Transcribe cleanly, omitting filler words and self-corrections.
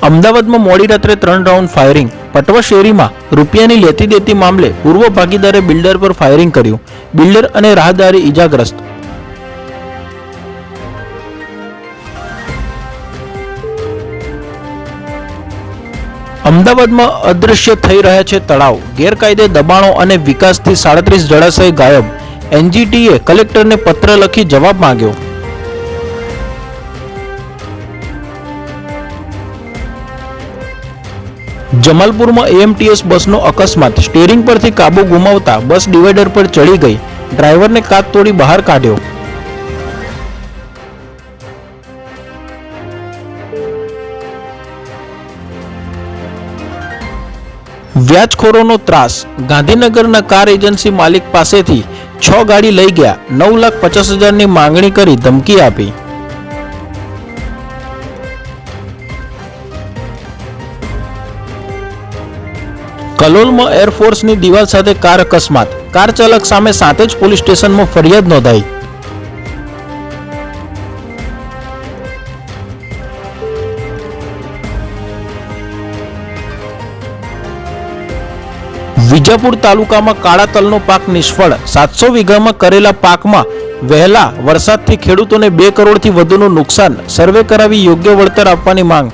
અમદાવાદમાં મોડી રાત્રે 3 રાઉન્ડ ફાયરિંગ. પટવા શેરીમાં રૂપિયાની લેતી દેતી મામલે પૂર્વ ભાગીદારે બિલ્ડર પર ફાયરિંગ કર્યું. બિલ્ડર અને રાહદારી ઇજાગ્રસ્ત. અમદાવાદમાં અદૃશ્ય થઈ રહ્યા છે તળાવ. ગેરકાયદે દબાણો અને વિકાસથી 37 જળાશય ગાયબ. એનજીટીએ કલેક્ટરને પત્ર લખી જવાબ માંગ્યો. જમાલપુરમાં એએમટીએસ બસનો અકસ્માત. સ્ટીયરિંગ પરથી કાબુ ગુમાવતા બસ ડિવાઈડર પર ચડી ગઈ. ડ્રાઈવરને કાચ તોડી બહાર કાઢ્યો. વ્યાજખોરોનો ત્રાસ. ગાંધીનગરના કાર એજન્સી માલિક પાસેથી 6 ગાડી લઈ ગયા. 9,50,000ની માંગણી કરી ધમકી આપી. કલોલમાં એરફોર્સની દિવાલ સાથે કાર અકસ્માત. કાર ચાલક સામે સાંતેજ પોલીસ સ્ટેશનમાં ફરિયાદ નોંધાઈ. વિજાપુર તાલુકામાં કાળા તલનો પાક નિષ્ફળ. 700 વીઘામાં કરેલા પાકમાં વહેલા વરસાદથી ખેડૂતોને 2 કરોડથી વધુનું નુકસાન. સર્વે કરાવી યોગ્ય વળતર આપવાની માંગ.